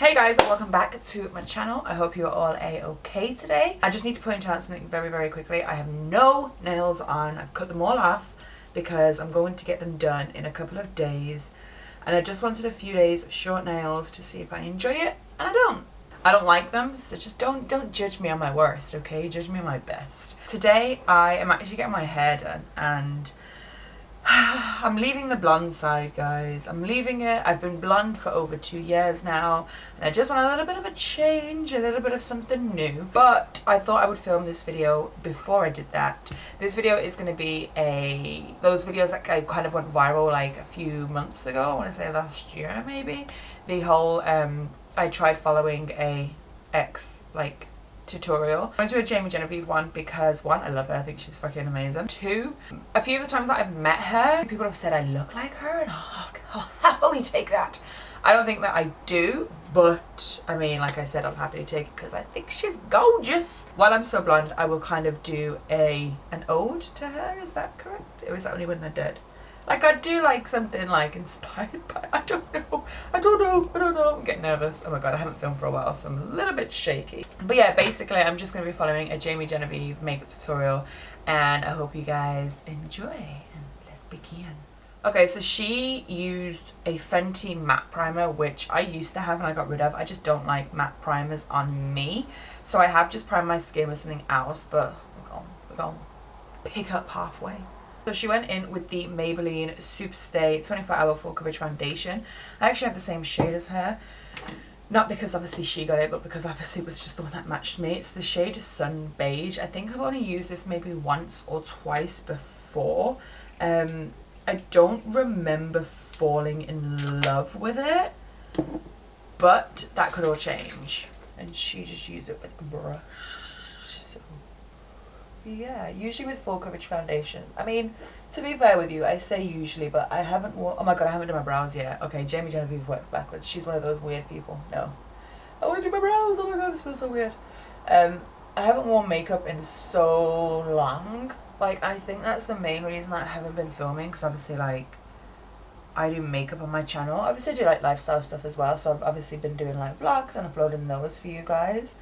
Hey guys, welcome back to my channel. I hope you're all a-okay today. I just need to point out something very quickly. I have no nails on. I've cut them all off because I'm going to get them done in a couple of days. And I just wanted a few days of short nails to see if I enjoy it, and I don't. I don't like them, so just don't judge me on my worst, okay? Judge me on my best. Today I am actually getting my hair done and I'm leaving the blonde side, guys. I'm leaving it. I've been blonde for over 2 years now, and I just want a little bit of a change, a little bit of something new. But I thought I would film this video before I did that. This video is going to be those videos that kind of went viral like a few months ago. I want to say last year, maybe. The whole I tried following a ex tutorial. I went to a GENEVIEVE one because one, I love her, I think she's fucking amazing. Two, a few of the times that I've met her, people have said I look like her, and I'll happily take that. I don't think that I do, but I mean, like I said, I'll happily take it because I think she's gorgeous. While I'm so blonde, I will kind of do an ode to her, is that correct? Or is that only when they're dead? Like, I'd do like something like inspired by, I don't know, I'm getting nervous. Oh my god, I haven't filmed for a while, so I'm a little bit shaky. But yeah, basically I'm just going to be following a GENEVIEVE makeup tutorial, and I hope you guys enjoy, and let's begin. Okay, so she used a Fenty matte primer, which I used to have and I got rid of. I just don't like matte primers on me, so I have just primed my skin with something else, but we're going to pick up halfway. So she went in with the Maybelline Superstay 24-Hour Full Coverage Foundation. I actually have the same shade as her. Not because obviously she got it, but because obviously it was just the one that matched me. It's the shade Sun Beige. I think I've only used this maybe once or twice before. I don't remember falling in love with it, but that could all change. And she just used it with a brush. So yeah, usually with full coverage foundations. I mean, to be fair with you, I say usually, but I haven't worn, oh my god, I haven't done my brows yet. Okay, GENEVIEVE works backwards. She's one of those weird people. No. I want to do my brows. Oh my god, this feels so weird. I haven't worn makeup in so long. Like, I think that's the main reason that I haven't been filming, because obviously, like, I do makeup on my channel. Obviously, I do, like, lifestyle stuff as well, so I've obviously been doing, like, vlogs and uploading those for you guys.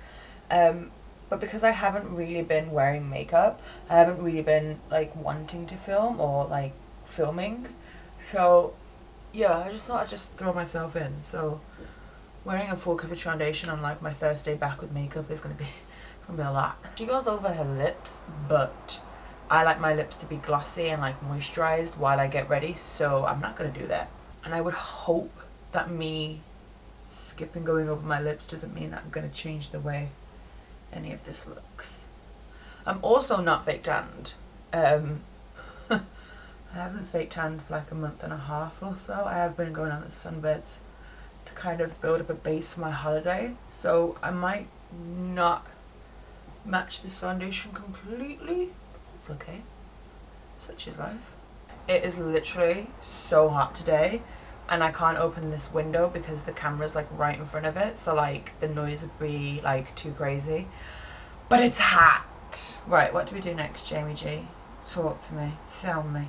But because I haven't really been wearing makeup, I haven't really been, like, wanting to film or, like, filming. So, yeah, I just thought I'd just throw myself in. So, wearing a full coverage foundation on, like, my first day back with makeup is going to be, it's going to be a lot. She goes over her lips, but I like my lips to be glossy and, like, moisturized while I get ready. So, I'm not going to do that. And I would hope that me skipping going over my lips doesn't mean that I'm going to change the way any of this looks. I'm also not fake tanned. I haven't fake tanned for like a month and a half or so. I have been going on the sunbeds to kind of build up a base for my holiday, so I might not match this foundation completely. It's okay, such is life. It is literally so hot today, and I can't open this window because the camera's like right in front of it, so like the noise would be like too crazy. But it's hot. Right, what do we do next, Jamie G? Talk to me. Tell me.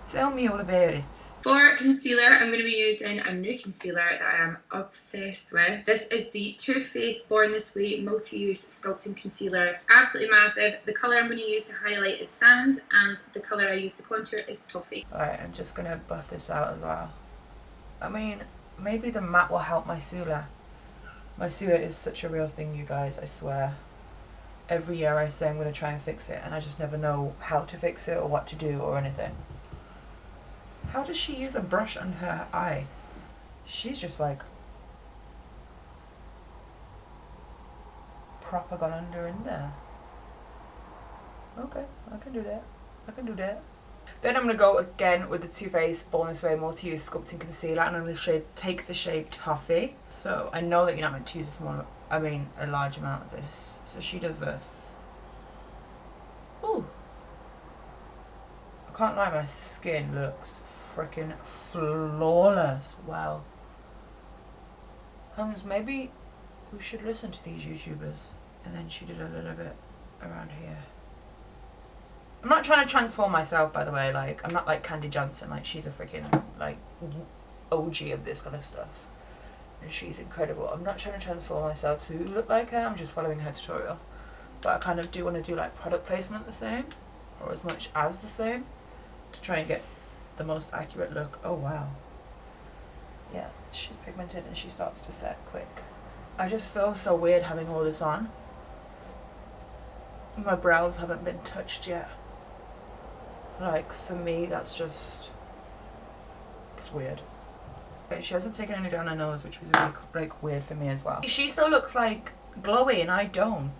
Tell me all about it. For concealer, I'm going to be using a new concealer that I am obsessed with. This is the Too Faced Born This Way Multi-Use Sculpting Concealer. It's absolutely massive. The colour I'm going to use to highlight is Sand, and the colour I use to contour is Toffee. Alright, I'm just going to buff this out as well. I mean, maybe the matte will help my Sula. My Sula is such a real thing, you guys, I swear. Every year I say I'm going to try and fix it, and I just never know how to fix it or what to do or anything. How does she use a brush under her eye? She's just like proper gone under in there. Okay, I can do that. I can do that. Then I'm going to go again with the Too Faced Born This Way Multi-Use Sculpting Concealer, and I'm going to take the shade Toffee. So I know that you're not meant to use a large amount of this. So she does this. Ooh. I can't lie, my skin looks freaking flawless. Wow. Hans, maybe we should listen to these YouTubers. And then she did a little bit around here. I'm not trying to transform myself, by the way. Like, I'm not like Candy Johnson. Like, she's a freaking, like, OG of this kind of stuff. and she's incredible. I'm not trying to transform myself to look like her, I'm just following her tutorial. But I kind of do want to do like product placement the same, or as much as the same, to try and get the most accurate look. Oh wow. Yeah, she's pigmented and she starts to set quick. I just feel so weird having all this on. My brows haven't been touched yet. Like, for me, that's just, it's weird. Okay, she hasn't taken any down her nose, which was really, like, weird for me as well. She still looks like glowy and I don't.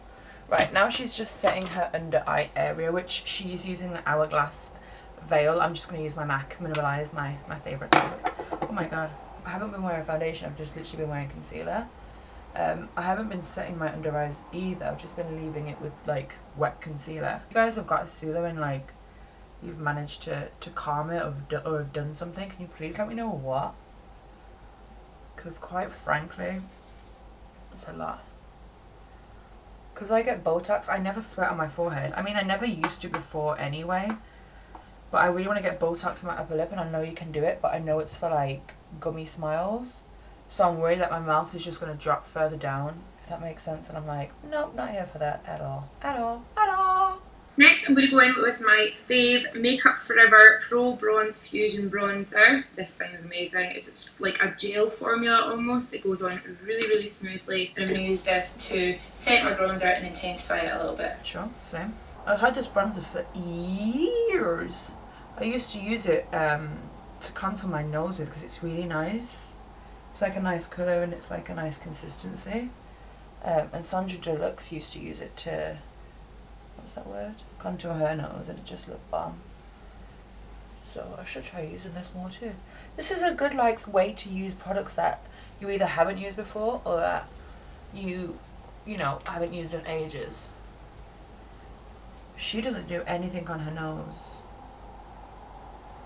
Right, now she's just setting her under eye area, which she's using the Hourglass veil. I'm just going to use my MAC Minimalize, my favourite thing. Oh my god, I haven't been wearing foundation, I've just literally been wearing concealer. I haven't been setting my under eyes either, I've just been leaving it with like wet concealer. You guys have got a soother and like you've managed to calm it or have done something, can you please let me know what? Because quite frankly, it's a lot. Because I get Botox, I never sweat on my forehead. I mean, I never used to before anyway. But I really want to get Botox in my upper lip, and I know you can do it, but I know it's for like gummy smiles. So I'm worried that my mouth is just going to drop further down, if that makes sense. And I'm like, nope, not here for that at all. At all. At all. Next, I'm going to go in with my fave Makeup Forever Pro Bronze Fusion Bronzer. This thing is amazing. It's just like a gel formula almost. It goes on really, really smoothly. And I'm going to use this to set my bronzer and intensify it a little bit. Sure, same. I've had this bronzer for years. I used to use it to contour my nose with because it's really nice. It's like a nice colour and it's like a nice consistency. And Sandra Deluxe used to use it to, what's that word? Contour her nose, and it just looked bomb. So I should try using this more too. This is a good like way to use products that you either haven't used before or that you know, haven't used in ages. She doesn't do anything on her nose.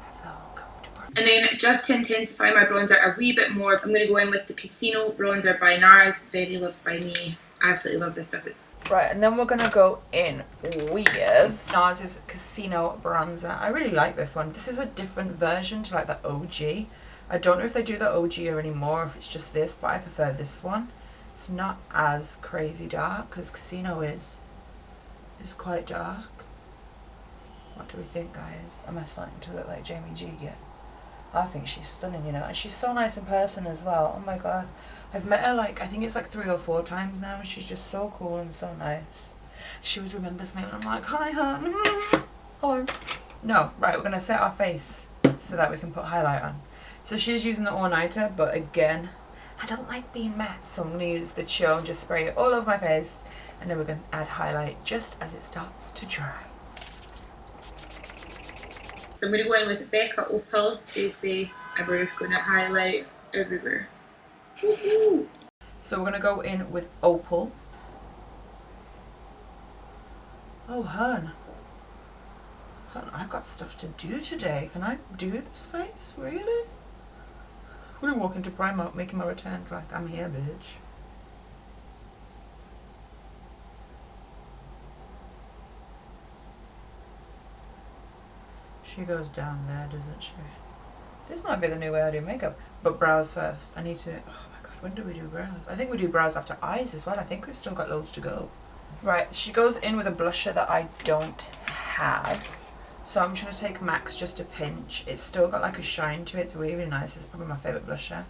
I feel comfortable. And then just to intensify my bronzer a wee bit more, I'm going to go in with the Casino Bronzer by NARS. Very loved by me. I absolutely love this stuff. It's right, and then we're going to go in with NARS's Casino Bronzer. I really like this one. This is a different version to like the OG. I don't know if they do the OG or anymore, or if it's just this, but I prefer this one. It's not as crazy dark, because Casino is quite dark. What do we think, guys? Am I starting to look like Jamie G yet? I think she's stunning, you know, and she's so nice in person as well. Oh my god. I've met her like, I think it's like 3 or 4 times now, and she's just so cool and so nice. She always remembers me, and I'm like, hi, hon. Hello. No, right, we're going to set our face so that we can put highlight on. So she's using the all-nighter, but again, I don't like being matte, so I'm going to use the Chill and just spray it all over my face, and then we're going to add highlight just as it starts to dry. So I'm going to go in with Becca Opal, Sophie, and we're just going to highlight everywhere. Woohoo! So we're going to go in with Opal. Oh, hun. Hun, I've got stuff to do today. Can I do this face? Really? I'm going to walk into Primark making my returns like I'm here, bitch. She goes down there, doesn't she? This might be the new way I do makeup. But brows first. I need to... Oh my god, when do we do brows? I think we do brows after eyes as well. I think we've still got loads to go. Right, she goes in with a blusher that I don't have. So I'm trying to take MAC's just a pinch. It's still got like a shine to it. It's really, really nice. It's probably my favourite blusher.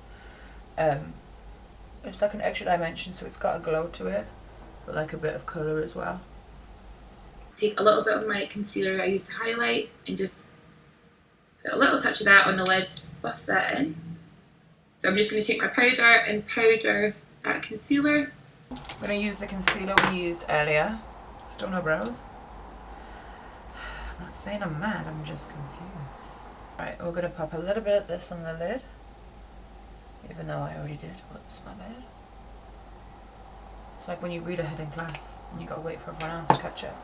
It's like an extra dimension, so it's got a glow to it. But like a bit of colour as well. Take a little bit of my concealer I used to highlight and just put a little touch of that on the lid, buff that in. So I'm just going to take my powder and powder that concealer. I'm going to use the concealer we used earlier. Still no brows. I'm not saying I'm mad, I'm just confused. Right, we're going to pop a little bit of this on the lid. Even though I already did. Whoops, my bad. It's like when you read ahead in class and you got to wait for everyone else to catch up.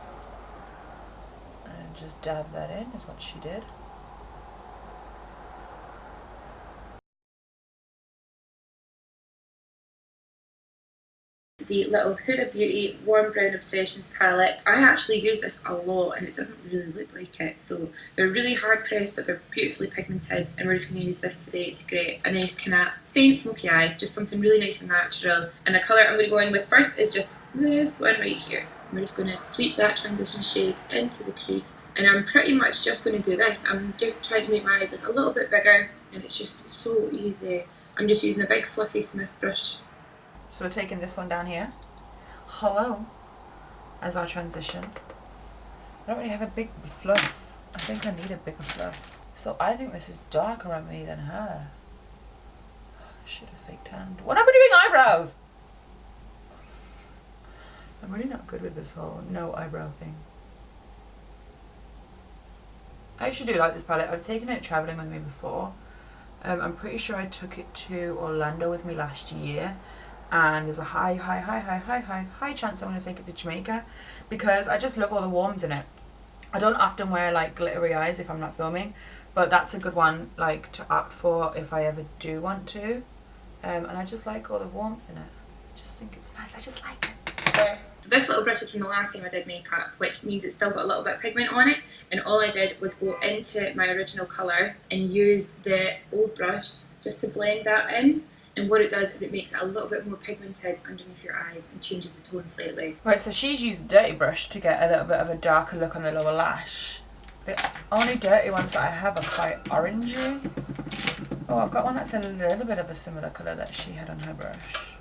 And just dab that in is what she did. the little Huda Beauty Warm Brown Obsessions palette. I actually use this a lot and it doesn't really look like it. So they're really hard pressed but they're beautifully pigmented, and we're just going to use this today to create a nice kind of faint smoky eye, just something really nice and natural. And the colour I'm going to go in with first is just this one right here. We're just going to sweep that transition shade into the crease, and I'm pretty much just going to do this. I'm just trying to make my eyes look a little bit bigger, and it's just so easy. I'm just using a big fluffy smooth brush. So we're taking this one down here, hello, as our transition. I don't really have a big fluff. I think I need a bigger fluff. So I think this is darker on me than her. I should have fake tanned. What am I doing eyebrows? I'm really not good with this whole no eyebrow thing. I actually do like this palette. I've taken it travelling with me before. I'm pretty sure I took it to Orlando with me last year, and there's a high chance I'm going to take it to Jamaica because I just love all the warms in it. I don't often wear like glittery eyes if I'm not filming, but that's a good one like to opt for if I ever do want to. And I just like all the warmth in it. I just think it's nice. I just like it. So this little brush is from the last time I did makeup, which means it's still got a little bit of pigment on it, and all I did was go into my original colour and used the old brush just to blend that in. And what it does is it makes it a little bit more pigmented underneath your eyes and changes the tone slightly. Right, so she's used a dirty brush to get a little bit of a darker look on the lower lash. The only dirty ones that I have are quite orangey. Oh, I've got one that's a little bit of a similar colour that she had on her brush.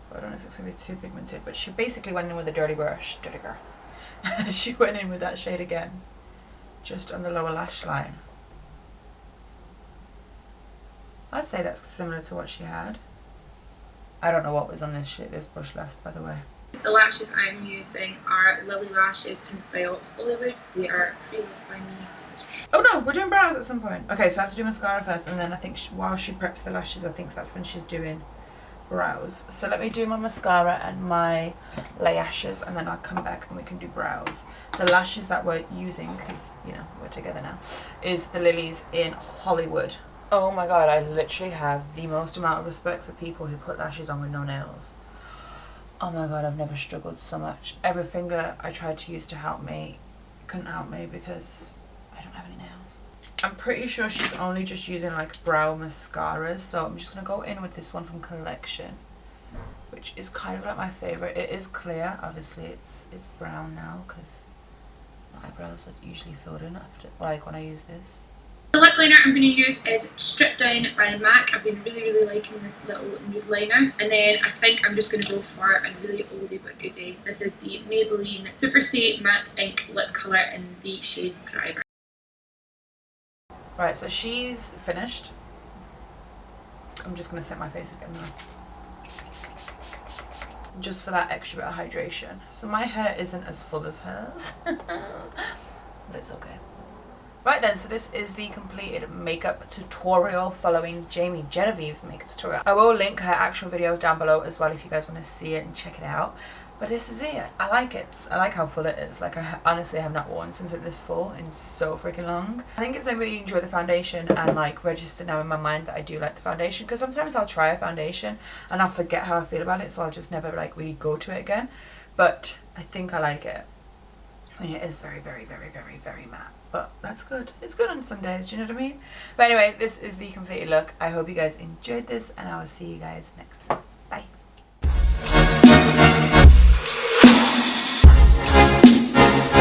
I don't know if it's going to be too pigmented, but she basically went in with a dirty brush. Dirty girl. She went in with that shade again, just on the lower lash line. I'd say that's similar to what she had. I don't know what was on this brush last, by the way. The lashes I'm using are Lily Lashes in the style Hollywood. They are pre-loved by me. Oh no, we're doing brows at some point. Okay, so I have to do mascara first, and then I think while she preps the lashes, I think that's when she's doing brows. So let me do my mascara and my lashes, and then I'll come back and we can do brows. The lashes that we're using, because you know we're together now, is the Lilies in Hollywood. Oh my god, I literally have the most amount of respect for people who put lashes on with no nails. Oh my god, I've never struggled so much. Every finger I tried to use to help me couldn't help me because I don't have any nails. I'm pretty sure she's only just using like brow mascaras, so I'm just going to go in with this one from Collection, which is kind of like my favourite. It is clear, obviously it's brown now because my eyebrows are usually filled in after, like when I use this. The lip liner I'm going to use is Strip Down by MAC. I've been really liking this little nude liner. And then I think I'm just going to go for a really oldie but goodie. This is the Maybelline Superstay Matte Ink Lip Colour in the shade Driver. Right, so she's finished. I'm just going to set my face again now, just for that extra bit of hydration. So my hair isn't as full as hers, but it's okay. Right then, so this is the completed makeup tutorial following Genevieve's makeup tutorial. I will link her actual videos down below as well if you guys want to see it and check it out. But this is it. I like it. I like how full it is. Like, I honestly have not worn something this full in so freaking long. I think it's made me enjoy the foundation and like register now in my mind that I do like the foundation, because sometimes I'll try a foundation and I'll forget how I feel about it, so I'll just never like really go to it again. But I think I like it. I mean, it is very matte, but that's good. It's good on some days, do you know what I mean? But anyway, this is the completed look. I hope you guys enjoyed this, and I will see you guys next time.